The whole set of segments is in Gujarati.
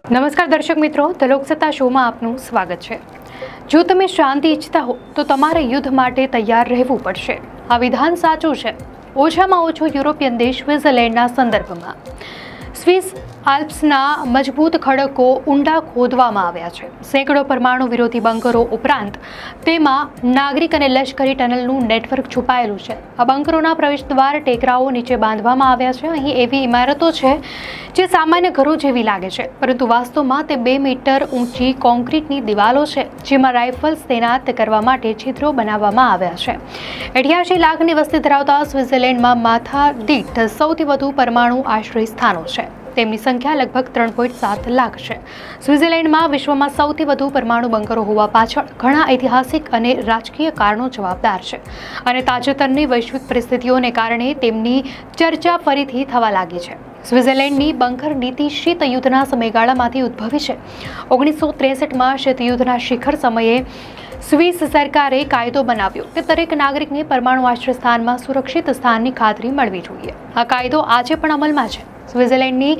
નમસ્કાર દર્શક મિત્રો, ધ લોકસત્તા શોમાં આપનું સ્વાગત છે। જો તમે શાંતિ ઈચ્છતા હો તો તમારે યુદ્ધ માટે તૈયાર રહેવું પડશે। આ વિધાન સાચું છે ઓછામાં ઓછો યુરોપિયન દેશ સ્વિટ્ઝરલેન્ડના સંદર્ભમાં। સ્વિસ આલ્પ્સના મજબૂત ખડકો ઊંડા ખોદવામાં આવ્યા છે। સેંકડો પરમાણુ વિરોધી બંકરો ઉપરાંત તેમાં નાગરિક અને લશ્કરી ટનલનું નેટવર્ક છુપાયેલું છે। આ બંકરોના પ્રવેશદ્વાર ટેકરાઓ નીચે બાંધવામાં આવ્યા છે। અહીં એવી ઇમારતો છે જે સામાન્ય ઘરો જેવી લાગે છે, પરંતુ વાસ્તવમાં તે 2 મીટર ઊંચી કોન્ક્રીટની દિવાલો છે જેમાં રાઇફલ્સ તૈનાત કરવા માટે છિદ્રો બનાવવામાં આવ્યા છે। 88 લાખની વસ્તી ધરાવતા સ્વિટ્ઝરલેન્ડમાં માથા દીઠ સૌથી વધુ પરમાણુ આશ્રય સ્થાનો છે। તેમની સંખ્યા લગભગ 3.7 લાખ છે। સ્વિટ્ઝરલેન્ડમાં વિશ્વમાં સૌથી વધુ પરમાણુ બંકરો હોવા પાછળ ઘણા ઐતિહાસિક અને રાજકીય કારણો જવાબદાર છે, અને તાજેતરની વૈશ્વિક પરિસ્થિતિઓને કારણે તેમની ચર્ચા ફરીથી થવા લાગી છે। સ્વિટ્ઝરલેન્ડની બંકર નીતિ શીત યુદ્ધના સમયગાળામાંથી ઉદ્ભવી છે। 1963માં શીત યુદ્ધના શિખર સમયે સ્વિસ સરકારે કાયદો બનાવ્યો કે દરેક નાગરિકને પરમાણુ આશ્રય સ્થાનમાં સુરક્ષિત સ્થાનની ખાતરી મળવી જોઈએ। આ કાયદો આજે પણ અમલમાં છે। સ્વિટ્ઝરલેન્ડની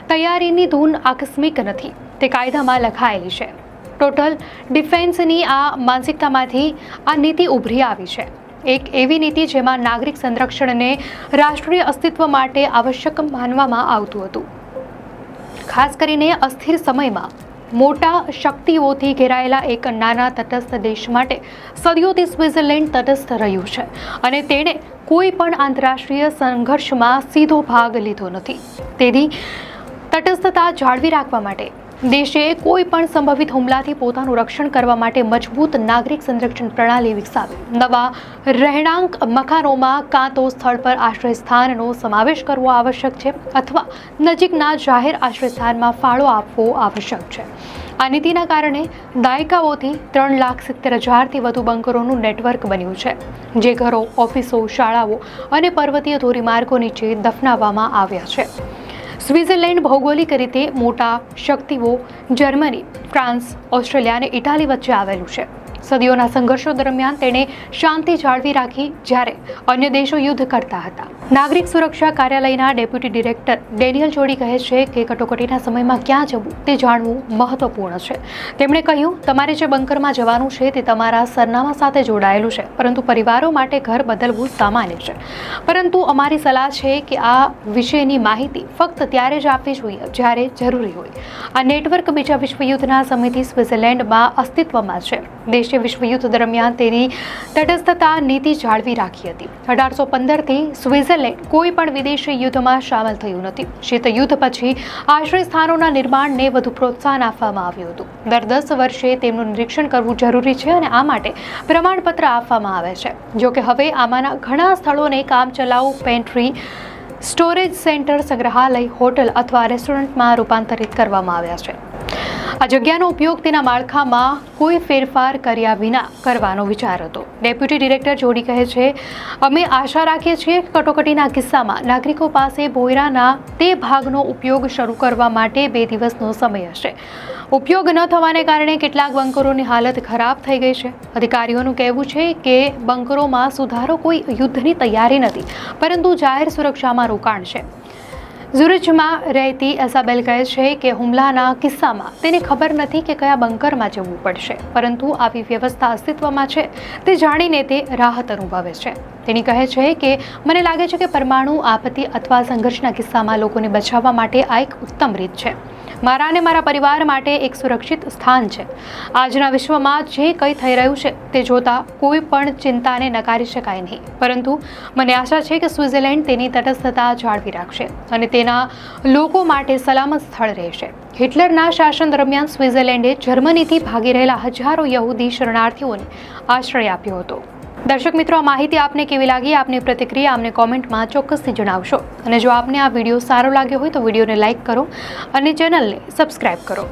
તૈયારીની ધૂન આકસ્મિક નથી, તે કાયદામાં લખાયેલી છે। ટોટલ ડિફેન્સની આ માનસિકતામાંથી આ નીતિ ઉભરી આવી છે, એક એવી નીતિ જેમાં નાગરિક સંરક્ષણને રાષ્ટ્રીય અસ્તિત્વ માટે આવશ્યક માનવામાં આવતું હતું, ખાસ કરીને અસ્થિર સમયમાં। મોટા શક્તિઓથી ઘેરાયેલા એક નાના તટસ્થ દેશ માટે સદીઓથી સ્વિટ્ઝરલેન્ડ તટસ્થ રહ્યું છે, અને તેણે કોઈ પણ આંતરરાષ્ટ્રીય સંઘર્ષમાં સીધો ભાગ લીધો નથી। તેથી તટસ્થતા જાળવી રાખવા માટે દેશે કોઈ પણ સંભવિત હુમલાથી પોતાનું રક્ષણ કરવા માટે મજબૂત નાગરિક સંરક્ષણ પ્રણાલી વિકસાવી। નવા રહેણાંક મકાનોમાં કાં તો સ્થળ પર આશ્રય સ્થાનનો સમાવેશ કરવો આવશ્યક છે, અથવા નજીકના જાહેર આશ્રય સ્થાનમાં ફાળો આપવો આવશ્યક છે। આ નીતિના કારણે દાયકાઓથી 3,70,000થી વધુ બંકરોનું નેટવર્ક બન્યું છે, જે ઘરો, ઓફિસો, શાળાઓ અને પર્વતીય ધોરીમાર્ગો નીચે દફનાવવામાં આવ્યા છે। સ્વિટ્ઝરલેન્ડ ભૌગોલિક રીતે મોટા શક્તિઓ જર્મની, ફ્રાન્સ, ઓસ્ટ્રેલિયા અને ઇટાલી વચ્ચે આવેલું છે। સદીઓના સંઘર્ષો દરમિયાન તેણે શાંતિ જાળવી રાખી જ્યારે અન્ય દેશો યુદ્ધ કરતા હતા। નાગરિક સુરક્ષા કાર્યાલયના ડેપ્યુટી ડિરેક્ટર ડેનિયલ જોડી કહે છે કે કટોકટીના સમયમાં ક્યાં જવું તે જાણવું મહત્વપૂર્ણ છે। તેમણે કહ્યું, તમારે જે બંકરમાં જવાનું છે તે તમારા સરનામા સાથે જોડાયેલું છે, પરંતુ પરિવારો માટે ઘર બદલવું સામાન્ય છે। પરંતુ અમારી સલાહ છે કે આ વિશેની માહિતી ફક્ત ત્યારે જ આપવી જોઈએ જ્યારે જરૂરી હોય। આ નેટવર્ક બીજા વિશ્વયુદ્ધના સમયથી સ્વિટ્ઝરલેન્ડમાં અસ્તિત્વમાં છે। દેશે વિશ્વયુદ્ધ દરમિયાન તેની તટસ્થતા નીતિ જાળવી રાખી હતી। 1815થી સ્વિટ્ઝરલેન્ડ કોઈ પણ વિદેશી યુદ્ધમાં સામેલ થયું નથી। શીત યુદ્ધ પછી આશ્રય સ્થાનોના નિર્માણને વધુ પ્રોત્સાહન આપવામાં આવ્યું હતું। દર 10 વર્ષે તેમનું નિરીક્ષણ કરવું જરૂરી છે, અને આ માટે પ્રમાણપત્ર આપવામાં આવે છે। જોકે હવે આમાંના ઘણા સ્થળોને કામચલાઉ પેન્ટ્રી, સ્ટોરેજ સેન્ટર, સંગ્રહાલય, હોટલ અથવા રેસ્ટોરન્ટમાં રૂપાંતરિત કરવામાં આવ્યા છે। આ જગ્યાનો ઉપયોગ તેના માળખામાં કોઈ ફેરફાર કર્યા વિના કરવાનો વિચાર હતો। ડેપ્યુટી ડિરેક્ટર જોડી કહે છે, અમે આશા રાખીએ છીએ કે કટોકટીના કિસ્સામાં નાગરિકો પાસે ભોયરાના તે ભાગનો ઉપયોગ શરૂ કરવા માટે 2 દિવસનો સમય હશે। ઉપયોગ ન થવાને કારણે કેટલાક બંકરોની હાલત ખરાબ થઈ ગઈ છે। અધિકારીઓનું કહેવું છે કે બંકરોમાં સુધારો કોઈ યુદ્ધની તૈયારી નથી, પરંતુ જાહેર સુરક્ષામાં રોકાણ છે। ઝુરિચમાં રહેતી એસાબેલ કહે છે કે હુમલાના કિસ્સામાં તેને ખબર નથી કે કયા બંકરમાં જવું પડશે, પરંતુ આવી વ્યવસ્થા અસ્તિત્વમાં છે તે જાણીને તે રાહત અનુભવે છે। તેણી કહે છે કે મને લાગે છે કે પરમાણુ આપત્તિ અથવા સંઘર્ષના કિસ્સામાં લોકોને બચાવવા માટે આ એક ઉત્તમ રીત છે। મારા અને મારા પરિવાર માટે એક સુરક્ષિત સ્થાન છે। આજના વિશ્વમાં જે કંઈ થઈ રહ્યું છે તે જોતા કોઈ પણ ચિંતાને નકારી શકાય નહીં, પરંતુ મને આશા છે કે સ્વિટ્ઝરલેન્ડ તેની તટસ્થતા જાળવી રાખશે અને તેના લોકો માટે સલામત સ્થળ રહેશે। હિટલરના શાસન દરમિયાન સ્વિટ્ઝરલેન્ડે જર્મનીથી ભાગી રહેલા હજારો યહૂદી શરણાર્થીઓને આશ્રય આપ્યો હતો। દર્શક મિત્રો, આ માહિતી આપને કેવી લાગી? આપની પ્રતિક્રિયા અમને કોમેન્ટમાં ચોક્કસથી જણાવશો, અને જો આપને આ વિડીયો સારો લાગ્યો હોય તો વિડીયોને લાઇક કરો અને ચેનલને સબસ્ક્રાઇબ કરો।